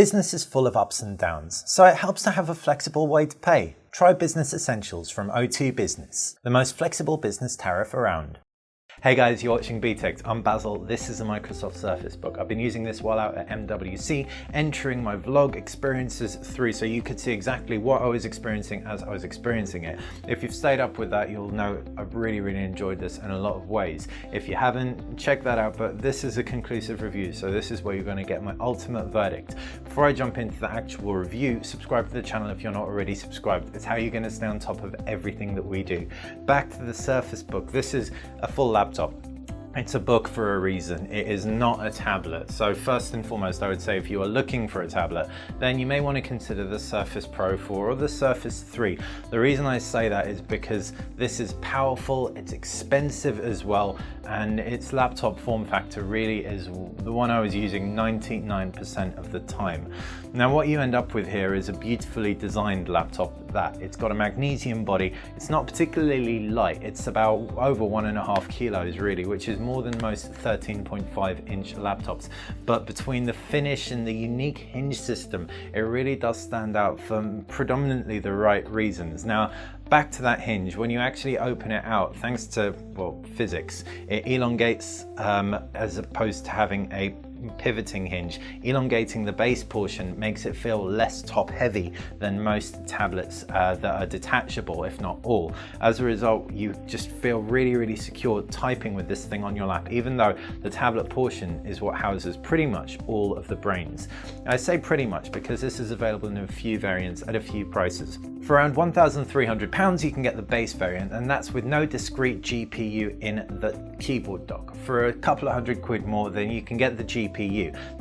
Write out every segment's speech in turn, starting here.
Business is full of ups and downs, so it helps to have a flexible way to pay. Try Business Essentials from O2 Business, the most flexible business tariff around. Hey guys, you're watching BTech. I'm Basil. This is a Microsoft Surface Book. I've been using this while out at MWC, entering my vlog experiences through so you could see exactly what I was experiencing as I was experiencing it. If you've stayed up with that, you'll know I've really enjoyed this in a lot of ways. If you haven't, check that out, but this is a conclusive review, so this is where you're going to get my ultimate verdict. Before I jump into the actual review, subscribe to the channel if you're not already subscribed. It's how you're going to stay on top of everything that we do. Back to the Surface Book. This is a full laptop. It's a book for a reason. It is not a tablet. So first and foremost, I would say if you are looking for a tablet, then you may want to consider the Surface Pro 4 or the Surface 3. The reason I say that is because this is powerful, it's expensive as well, and its laptop form factor really is the one I was using 99% of the time. Now what you end up with here is a beautifully designed laptop that it's got a magnesium body. It's not particularly light. It's about over 1.5 kilos really, which is more than most 13.5-inch laptops. But between the finish and the unique hinge system, it really does stand out for predominantly the right reasons. Now, back to that hinge, when you actually open it out, thanks to, well, physics, it elongates as opposed to having a pivoting hinge. Elongating the base portion makes it feel less top heavy than most tablets that are detachable, if not all. As a result, you just feel really secure typing with this thing on your lap, even though the tablet portion is what houses pretty much all of the brains. I say pretty much because this is available in a few variants at a few prices. For around £1,300 you can get the base variant, and that's with no discrete GPU in the keyboard dock. For a couple of £100 more, then you can get the GPU.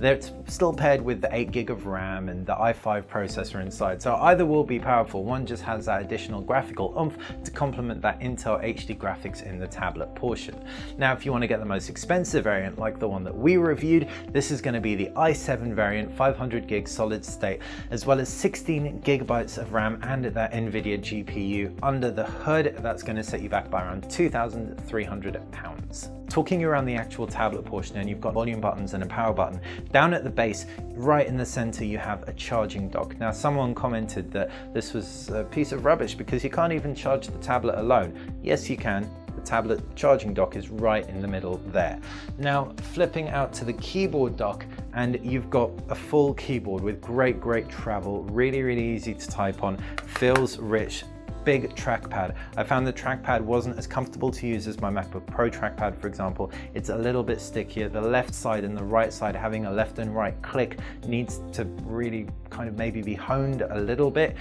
It's still paired with the 8GB of RAM and the i5 processor inside, so either will be powerful. One just has that additional graphical oomph to complement that Intel HD graphics in the tablet portion. Now, if you want to get the most expensive variant, like the one that we reviewed, this is going to be the i7 variant, 500GB solid state, as well as 16GB of RAM and that NVIDIA GPU under the hood. That's going to set you back by around £2,300. Talking around the actual tablet portion, and you've got volume buttons and a power button. Down at the base, right in the center, you have a charging dock. Now, someone commented that this was a piece of rubbish because you can't even charge the tablet alone. Yes, you can. The tablet charging dock is right in the middle there. Now, flipping out to the keyboard dock, and you've got a full keyboard with great travel, really easy to type on, feels rich. Big trackpad. I found the trackpad wasn't as comfortable to use as my MacBook Pro trackpad, for example. It's a little bit stickier. The left side and the right side, having a left and right click, needs to really kind of maybe be honed a little bit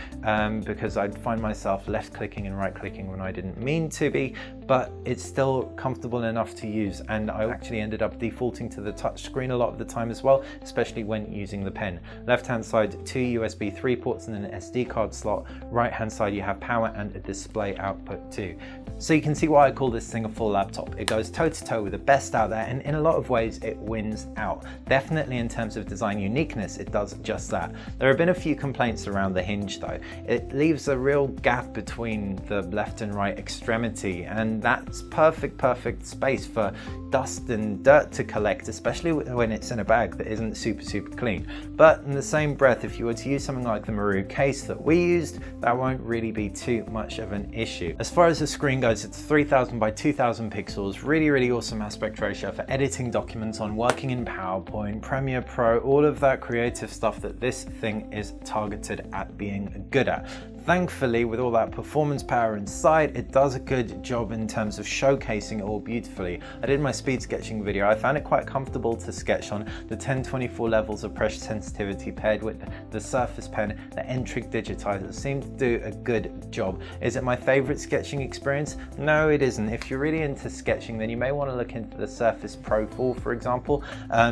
because I'd find myself left clicking and right clicking when I didn't mean to be, but it's still comfortable enough to use, and I actually ended up defaulting to the touch screen a lot of the time as well, especially when using the pen. Left hand side, 2 USB 3 ports and an SD card slot. Right hand side, you have power and a display output too. So you can see why I call this thing a full laptop. It goes toe to toe with the best out there, and in a lot of ways it wins out. Definitely in terms of design uniqueness, it does just that. There have been a few complaints around the hinge though. It leaves a real gap between the left and right extremity, and that's perfect space for dust and dirt to collect, especially when it's in a bag that isn't super clean. But in the same breath, if you were to use something like the Maru case that we used, that won't really be too much of an issue. As far as the screen goes, it's 3000 by 2000 pixels, really awesome aspect ratio for editing documents on, working in PowerPoint, Premiere Pro, all of that creative stuff that this thing is targeted at being good at. Thankfully, with all that performance power inside, it does a good job in terms of showcasing it all beautifully. I did my speed sketching video. I found it quite comfortable to sketch on. The 1024 levels of pressure sensitivity paired with the Surface Pen, the N-Trig digitizer, seemed to do a good job. Is it my favorite sketching experience? No, it isn't. If you're really into sketching, then you may want to look into the Surface Pro 4, for example,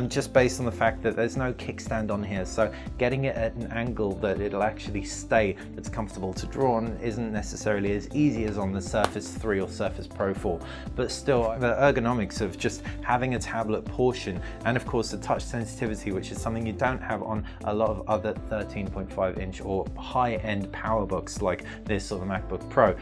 just based on the fact that there's no kickstand on here. So getting it at an angle that it'll actually stay, that's comfortable flexible to draw on isn't necessarily as easy as on the Surface 3 or Surface Pro 4, but still the ergonomics of just having a tablet portion, and of course the touch sensitivity, which is something you don't have on a lot of other 13.5 inch or high-end PowerBooks like this or the MacBook Pro,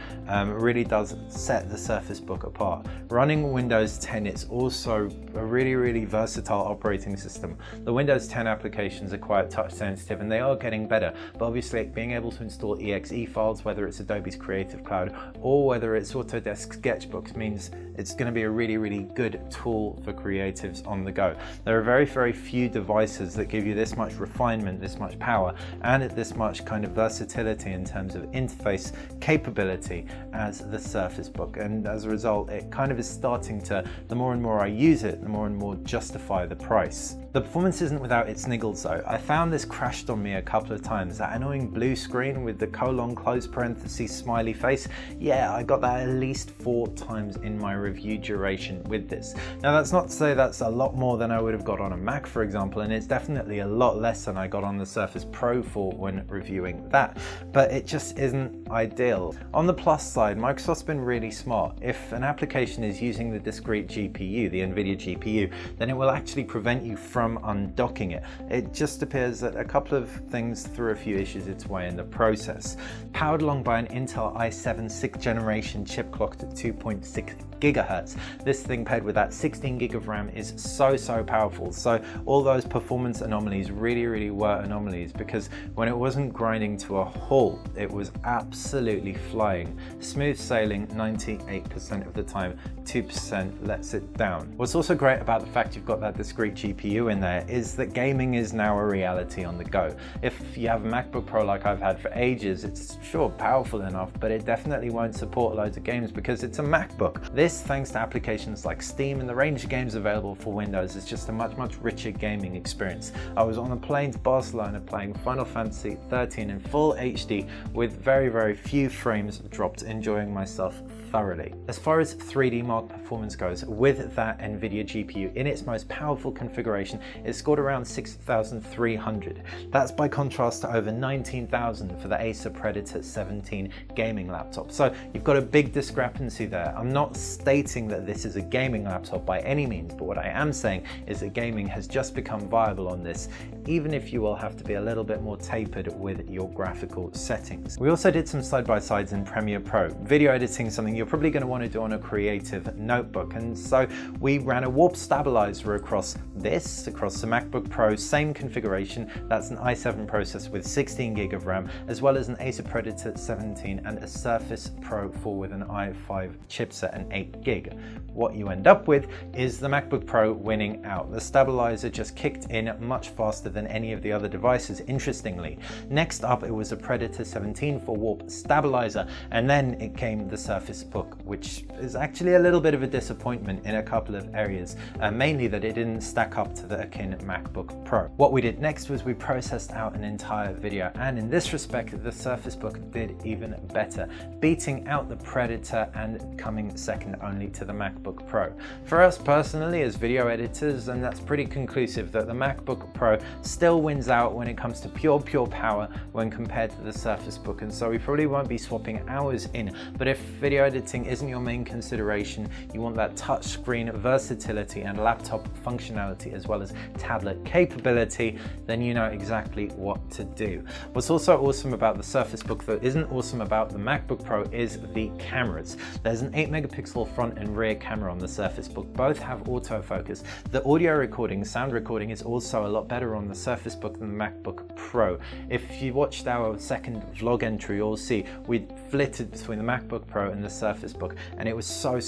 really does set the Surface Book apart. Running Windows 10, it's also a really versatile operating system. The Windows 10 applications are quite touch sensitive and they are getting better, but obviously being able to install exe files, whether it's Adobe's Creative Cloud or whether it's Autodesk Sketchbooks, means it's going to be a really good tool for creatives on the go. There are very few devices that give you this much refinement, this much power, and this much kind of versatility in terms of interface capability as the Surface Book, and as a result it kind of is starting to, the more and more I use it, the more and more justify the price. The performance isn't without its niggles though. I found this crashed on me a couple of times. That annoying blue screen with the colon close parentheses smiley face, yeah, I got that at least 4 times in my review duration with this. Now that's not to say that's a lot more than I would have got on a Mac, for example, and it's definitely a lot less than I got on the Surface Pro 4 when reviewing that, but it just isn't ideal. On the plus side, Microsoft's been really smart. If an application is using the discrete GPU, the NVIDIA GPU, then it will actually prevent you from undocking it. It just appears that a couple of things threw a few issues its way in the process. Powered along by an Intel i7 6th generation chip clocked at 2.6 gigahertz. This thing paired with that 16 gig of RAM is so powerful. So all those performance anomalies really were anomalies, because when it wasn't grinding to a halt, it was absolutely flying. Smooth sailing 98% of the time, 2% lets it down. What's also great about the fact you've got that discrete GPU in there is that gaming is now a reality on the go. If you have a MacBook Pro like I've had for ages, it's sure powerful enough, but it definitely won't support loads of games because it's a MacBook. This, thanks to applications like Steam and the range of games available for Windows, is just a much richer gaming experience. I was on a plane to Barcelona playing Final Fantasy 13 in full HD with very few frames dropped, enjoying myself thoroughly. As far as 3D Mark performance goes, with that NVIDIA GPU in its most powerful configuration, it scored around 6,300. That's by contrast to over 19,000 for the Acer Predator 17 gaming laptop. So you've got a big discrepancy there. I'm not stating that this is a gaming laptop by any means, but what I am saying is that gaming has just become viable on this, even if you will have to be a little bit more tapered with your graphical settings. We also did some side-by-sides in Premiere Pro. Video editing is something you're probably going to want to do on a creative notebook, and so we ran a warp stabilizer across the MacBook Pro, same configuration. That's an i7 processor with 16 gig of RAM, as well as an Acer Predator 17 and a Surface Pro 4 with an i5 chipset and 8 gig. What you end up with is the MacBook Pro winning out. The stabilizer just kicked in much faster than any of the other devices, interestingly. Next up, it was a Predator 17 for warp stabilizer, and then it came the Surface Book, which is actually a little bit of a disappointment in a couple of areas, mainly that it didn't stack up to the akin MacBook Pro. What we did next was we processed out an entire video, and in this respect the Surface Book did even better, beating out the Predator and coming second only to the MacBook Pro. For us personally as video editors, and that's pretty conclusive that the MacBook Pro still wins out when it comes to pure power when compared to the Surface Book, and so we probably won't be swapping ours in. But if video editing isn't your main consideration, you want that touchscreen versatility and laptop functionality as well as tablet capability, then you know exactly what to do. What's also awesome about the Surface Book that isn't awesome about the MacBook Pro is the cameras. There's an 8 megapixel front and rear camera on the Surface Book. Both have autofocus. The audio recording, sound recording, is also a lot better on the Surface Book than the MacBook Pro. If you watched our second vlog entry, you'll see we flitted between the MacBook Pro and the Surface Book, and it was so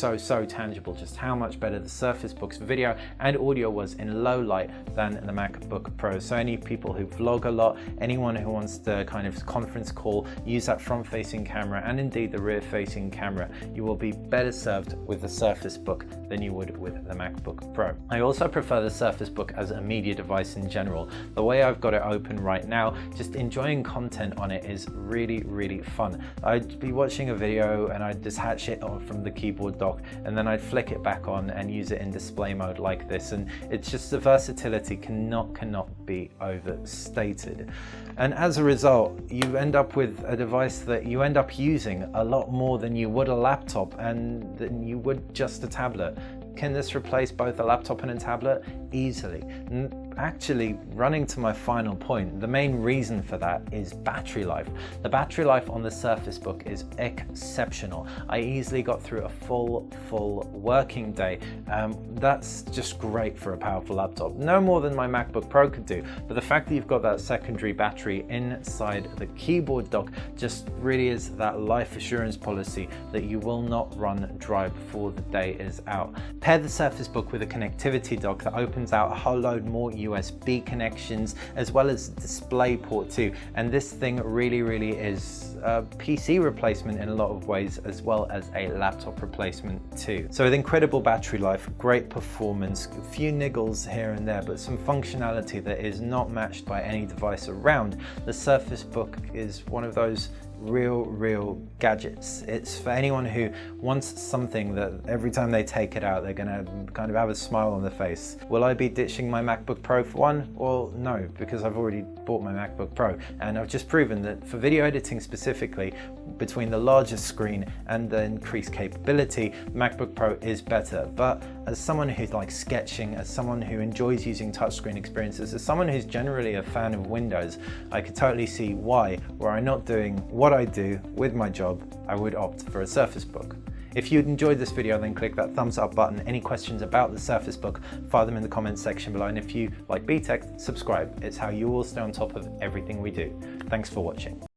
tangible just how much better the Surface Book's video and audio was in low light than the MacBook Pro. So any people who vlog a lot, anyone who wants to kind of conference call, use that front-facing camera and indeed the rear-facing camera, you will be better served with the Surface Book than you would with the MacBook Pro. I also prefer the Surface Book as a media device in general. The way I've got it open right now, just enjoying content on it is really fun. I'd be watching a video and I'd detach it from the keyboard dock, and then I'd flick it back on and use it in display mode like this, and it's just the versatility cannot be overstated. And as a result, you end up with a device that you end up using a lot more than you would a laptop and than you would just a tablet. Can this replace both a laptop and a tablet? Easily. Actually, running to my final point, the main reason for that is battery life. The battery life on the Surface Book is exceptional. I easily got through a full working day. That's just great for a powerful laptop. No more than my MacBook Pro could do, but the fact that you've got that secondary battery inside the keyboard dock just really is that life assurance policy that you will not run dry before the day is out. Pair the Surface Book with a connectivity dock that opens out a whole load more USB connections as well as DisplayPort 2, and this thing really is a PC replacement in a lot of ways as well as a laptop replacement too. So with incredible battery life, great performance, a few niggles here and there, but some functionality that is not matched by any device around, the Surface Book is one of those real gadgets. It's for anyone who wants something that every time they take it out they're gonna kind of have a smile on their face. Will I be ditching my MacBook Pro for one? Well, no, because I've already bought my MacBook Pro, and I've just proven that for video editing specifically, between the larger screen and the increased capability, MacBook Pro is better. But as someone who likes sketching, as someone who enjoys using touchscreen experiences, as someone who's generally a fan of Windows, I could totally see why, were I not doing what I do with my job, I would opt for a Surface Book. If you'd enjoyed this video, then click that thumbs up button. Any questions about the Surface Book, fire them in the comments section below. And if you like BTech, subscribe. It's how you will stay on top of everything we do. Thanks for watching.